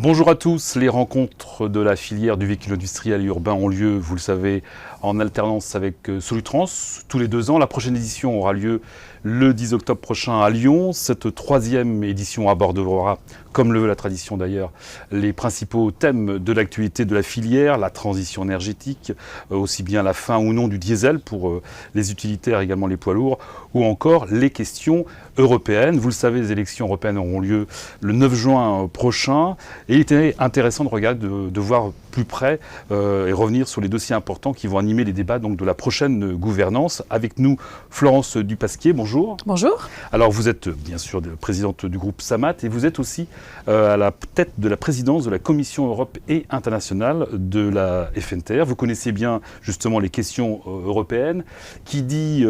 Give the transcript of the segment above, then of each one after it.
Bonjour à tous, les rencontres de la filière du véhicule industriel et urbain ont lieu, vous le savez, en alternance avec Solutrans tous les 2 ans. La prochaine édition aura lieu le 10 octobre prochain à Lyon. Cette 3e édition abordera, comme le veut la tradition d'ailleurs, les principaux thèmes de l'actualité de la filière, la transition énergétique, aussi bien la fin ou non du diesel pour les utilitaires, également les poids lourds, ou encore les questions européennes. Vous le savez, les élections européennes auront lieu le 9 juin prochain. Et il était intéressant de voir plus près et revenir sur les dossiers importants qui vont animer les débats donc, de la prochaine gouvernance. Avec nous, Florence Dupasquier, bonjour. Bonjour. Alors vous êtes bien sûr présidente du groupe Samat et vous êtes aussi à la tête de la présidence de la Commission Europe et internationale de la FNTR. Vous connaissez bien justement les questions européennes. Qui dit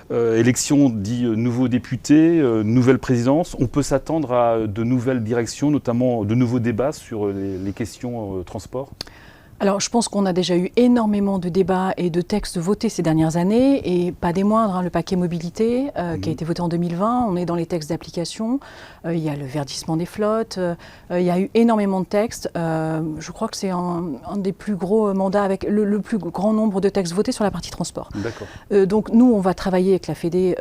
élection dit nouveaux députés, nouvelle présidence. On peut s'attendre à de nouvelles directions, notamment de nouveaux débats sur les questions transport? Alors, je pense qu'on a déjà eu énormément de débats et de textes votés ces dernières années, et pas des moindres, le paquet mobilité qui a été voté en 2020, on est dans les textes d'application, il y a le verdissement des flottes, il y a eu énormément de textes, je crois que c'est un des plus gros mandats avec le plus grand nombre de textes votés sur la partie transport. D'accord. Donc nous, on va travailler avec la Fédé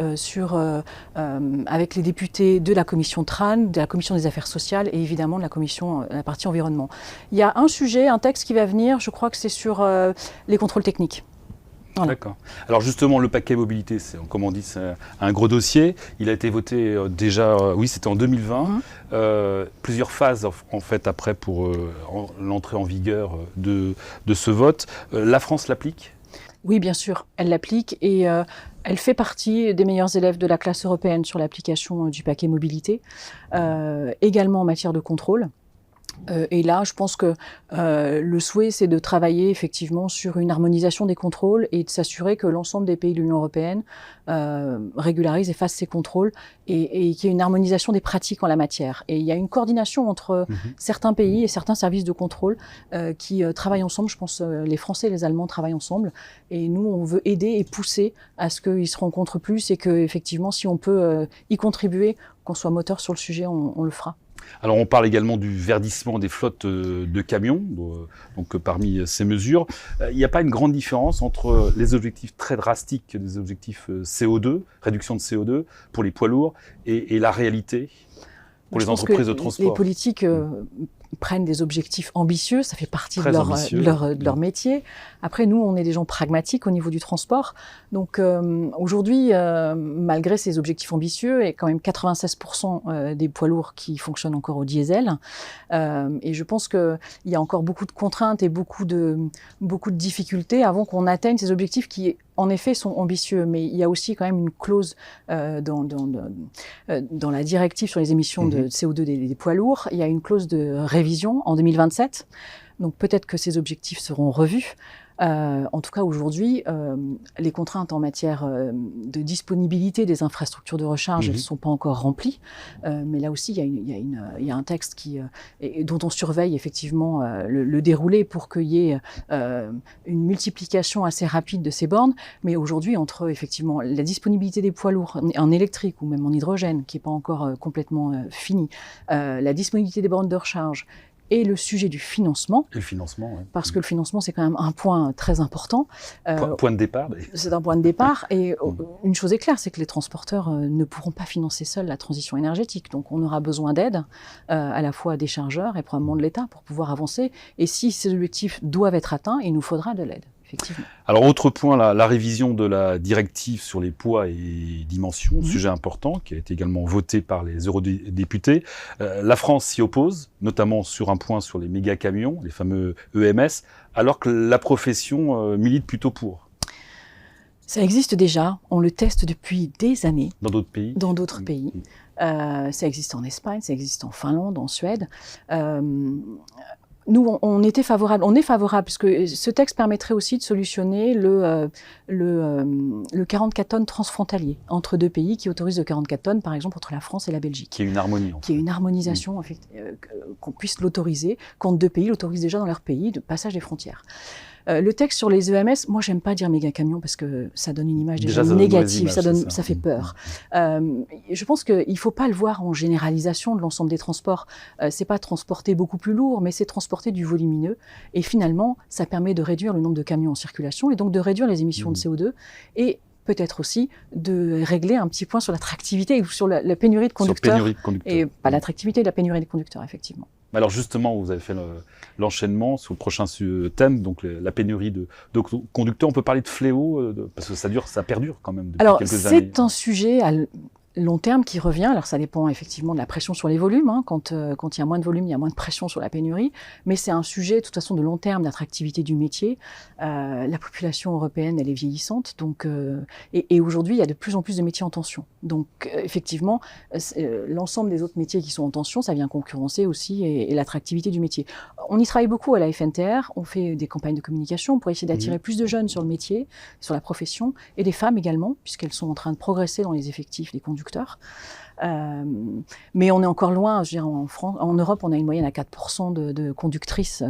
avec les députés de la commission TRAN, de la commission des affaires sociales et évidemment de la partie environnement. Il y a un sujet, un texte qui va venir, je crois que c'est sur les contrôles techniques. Voilà. D'accord. Alors justement, le paquet mobilité, comme on dit, c'est un gros dossier. Il a été voté déjà, oui, c'était en 2020. Plusieurs phases, en fait, après, pour l'entrée en vigueur de ce vote. La France l'applique ? Oui, bien sûr, elle l'applique et elle fait partie des meilleurs élèves de la classe européenne sur l'application du paquet mobilité, également en matière de contrôle. Et là, je pense que le souhait, c'est de travailler effectivement sur une harmonisation des contrôles et de s'assurer que l'ensemble des pays de l'Union européenne régularisent et fassent ces contrôles et qu'il y ait une harmonisation des pratiques en la matière. Et il y a une coordination entre certains pays et certains services de contrôle qui travaillent ensemble. Je pense les Français et les Allemands travaillent ensemble. Et nous, on veut aider et pousser à ce qu'ils se rencontrent plus et qu'effectivement, si on peut y contribuer, qu'on soit moteur sur le sujet, on le fera. Alors on parle également du verdissement des flottes de camions, donc parmi ces mesures. Il n'y a pas une grande différence entre les objectifs très drastiques des objectifs CO2, réduction de CO2 pour les poids lourds, et la réalité pour les entreprises de transport? Les politiques prennent des objectifs ambitieux, ça fait partie de leur métier. Après, nous, on est des gens pragmatiques au niveau du transport. Donc aujourd'hui, malgré ces objectifs ambitieux, il y a quand même 96% des poids lourds qui fonctionnent encore au diesel. Et je pense qu'il y a encore beaucoup de contraintes et beaucoup de difficultés avant qu'on atteigne ces objectifs qui, en effet, sont ambitieux. Mais il y a aussi quand même une clause dans la directive sur les émissions de CO2 des poids lourds. Il y a une clause de révision en 2027. Donc peut-être que ces objectifs seront revus. En tout cas, aujourd'hui, les contraintes en matière de disponibilité des infrastructures de recharge, elles ne sont pas encore remplies. Mais là aussi, il y a un texte dont on surveille effectivement le déroulé pour qu'il y ait une multiplication assez rapide de ces bornes. Mais aujourd'hui, entre effectivement la disponibilité des poids lourds en électrique ou même en hydrogène, qui n'est pas encore complètement finie, la disponibilité des bornes de recharge, et le sujet du financement. Et le financement, oui. Parce que le financement, c'est quand même un point très important. Point de départ. C'est un point de départ. Et une chose est claire, c'est que les transporteurs ne pourront pas financer seuls la transition énergétique. Donc, on aura besoin d'aide, à la fois des chargeurs et probablement de l'État pour pouvoir avancer. Et si ces objectifs doivent être atteints, il nous faudra de l'aide. Alors, autre point, la révision de la directive sur les poids et dimensions, sujet important, qui a été également voté par les eurodéputés. La France s'y oppose, notamment sur un point sur les méga-camions, les fameux EMS, alors que la profession milite plutôt pour. Ça existe déjà, on le teste depuis des années. Dans d'autres pays? Dans d'autres pays. Ça existe en Espagne, ça existe en Finlande, en Suède. Nous, on est favorable parce que ce texte permettrait aussi de solutionner le 44 tonnes transfrontalier entre deux pays qui autorisent le 44 tonnes, par exemple, entre la France et la Belgique. Qui est une harmonie. Qui est une harmonisation, en fait, qu'on puisse l'autoriser, quand deux pays l'autorisent déjà dans leur pays, de passage des frontières. Le texte sur les EMS, moi, j'aime pas dire méga camion parce que ça donne une image déjà ça négative, image, ça fait peur. Je pense qu'il faut pas le voir en généralisation de l'ensemble des transports. C'est pas transporter beaucoup plus lourd, mais c'est transporter du volumineux. Et finalement, ça permet de réduire le nombre de camions en circulation et donc de réduire les émissions de CO2 et peut-être aussi de régler un petit point sur l'attractivité ou sur la pénurie de conducteurs. Et pas l'attractivité, la pénurie des conducteurs, effectivement. Alors justement, vous avez fait l'enchaînement sur le prochain thème, donc la pénurie de conducteurs. On peut parler de fléau, parce que ça perdure quand même depuis quelques années. C'est un sujet à long terme qui revient. Alors ça dépend effectivement de la pression sur les volumes. Quand il y a moins de volume, il y a moins de pression sur la pénurie. Mais c'est un sujet de toute façon de long terme d'attractivité du métier. La population européenne, elle est vieillissante. Donc, et aujourd'hui, il y a de plus en plus de métiers en tension. Donc effectivement, l'ensemble des autres métiers qui sont en tension, ça vient concurrencer aussi et l'attractivité du métier. On y travaille beaucoup à la FNTR. On fait des campagnes de communication pour essayer d'attirer plus de jeunes sur le métier, sur la profession, et des femmes également, puisqu'elles sont en train de progresser dans les effectifs des conducteurs. Mais on est encore loin. Je veux dire, en Europe, on a une moyenne à 4% de conductrices.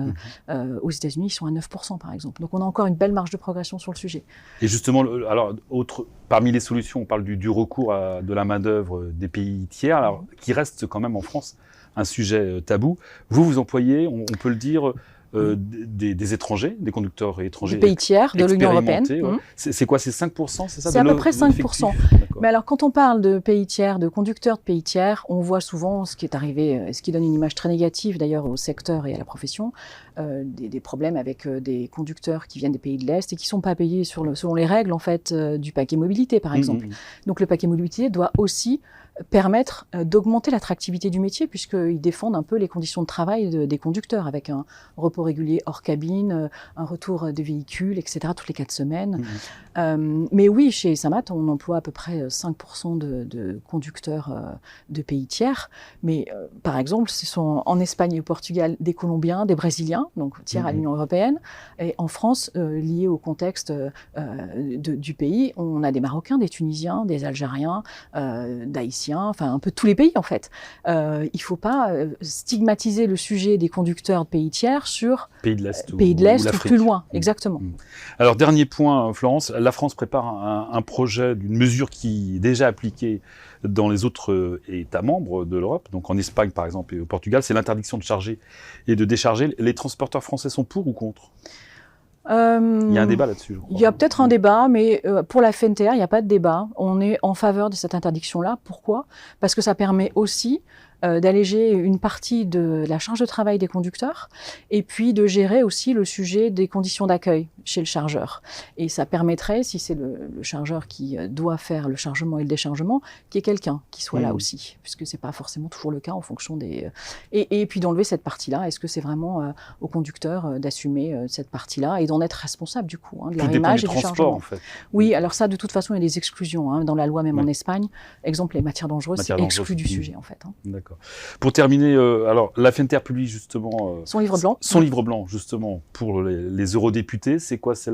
Aux États-Unis, ils sont à 9%, par exemple. Donc, on a encore une belle marge de progression sur le sujet. Et justement, alors, parmi les solutions, on parle du recours à de la main-d'œuvre des pays tiers, alors, qui reste quand même en France un sujet tabou. Vous employez, on peut le dire, des étrangers, des conducteurs étrangers. Des pays tiers de l'Union européenne. Ouais. C'est quoi, c'est 5%, c'est ça? C'est à peu près 5%. Mais alors, quand on parle de pays tiers, de conducteurs de pays tiers, on voit souvent ce qui est arrivé, ce qui donne une image très négative d'ailleurs au secteur et à la profession, des problèmes avec des conducteurs qui viennent des pays de l'Est et qui ne sont pas payés selon les règles en fait, du paquet mobilité, par exemple. Donc, le paquet mobilité doit aussi permettre d'augmenter l'attractivité du métier puisqu'ils défendent un peu les conditions de travail des conducteurs avec un repos régulier hors cabine, un retour des véhicules, etc. toutes les 4 semaines. Mais oui, chez Samat, on emploie à peu près 5% de conducteurs de pays tiers. Mais par exemple, ce sont en Espagne et au Portugal des Colombiens, des Brésiliens, donc tiers à l'Union européenne. Et en France, lié au contexte du pays, on a des Marocains, des Tunisiens, des Algériens, d'Haïtiens, enfin un peu tous les pays en fait. Il ne faut pas stigmatiser le sujet des conducteurs de pays tiers sur pays de l'Est ou plus loin. Exactement. Alors dernier point, Florence, la France prépare un projet d'une mesure qui est déjà appliquée dans les autres États membres de l'Europe, donc en Espagne par exemple et au Portugal, c'est l'interdiction de charger et de décharger. Les transporteurs français sont pour ou contre ? Il y a un débat là-dessus, je crois. Il y a peut-être un débat, mais pour la FNTR, il n'y a pas de débat. On est en faveur de cette interdiction-là. Pourquoi ? Parce que ça permet aussi d'alléger une partie de la charge de travail des conducteurs et puis de gérer aussi le sujet des conditions d'accueil chez le chargeur. Et ça permettrait, si c'est le chargeur qui doit faire le chargement et le déchargement, qu'il y ait quelqu'un qui soit là aussi, puisque c'est pas forcément toujours le cas en fonction des... Et puis d'enlever cette partie-là. Est-ce que c'est vraiment au conducteur d'assumer cette partie-là et d'en être responsable du coup, de leur image et du chargement. En fait. Oui, alors ça, de toute façon, il y a des exclusions dans la loi, même en Espagne. Exemple, les matières dangereuses, c'est exclu du sujet en fait. D'accord. Pour terminer, alors la FNTR publie justement son livre blanc. Son livre blanc justement pour les eurodéputés. C'est quoi? C'est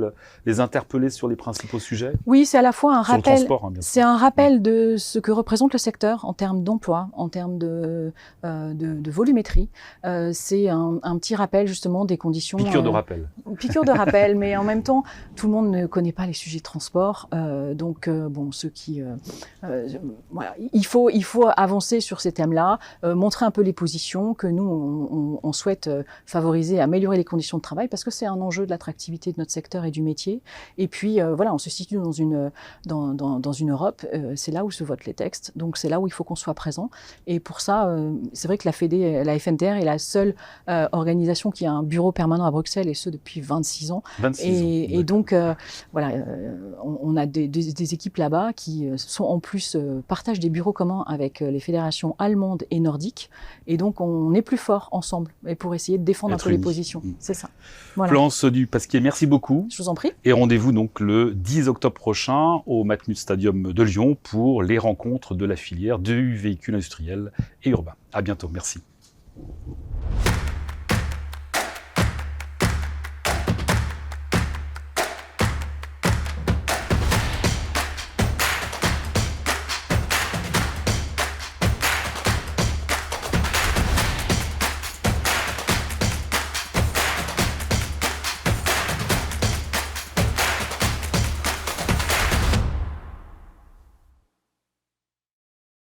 les interpeller sur les principaux sujets? Oui, c'est à la fois un rappel. C'est un rappel de ce que représente le secteur en termes d'emploi, en termes de volumétrie. C'est un petit rappel justement des conditions. Piqûre de rappel. Piqûre de rappel, mais en même temps, tout le monde ne connaît pas les sujets de transport. Donc bon, ceux qui, voilà, il faut avancer sur ces thèmes-là. Montrer un peu les positions que nous, on souhaite favoriser, améliorer les conditions de travail parce que c'est un enjeu de l'attractivité de notre secteur et du métier. Et puis, voilà, on se situe dans une Europe, c'est là où se votent les textes, donc c'est là où il faut qu'on soit présent. Et pour ça, c'est vrai que la FNTR est la seule organisation qui a un bureau permanent à Bruxelles, et ce depuis 26 ans. 26 ans. Et donc, voilà, on a des équipes là-bas qui sont en plus, partagent des bureaux communs avec les fédérations allemandes et nordiques. Et donc, on est plus forts ensemble et pour essayer de défendre un peu les positions. C'est ça. Voilà. Florence Dupasquier, merci beaucoup. Je vous en prie. Et rendez-vous donc le 10 octobre prochain au Matmut Stadium de Lyon pour les rencontres de la filière du véhicule industriel et urbain. À bientôt. Merci.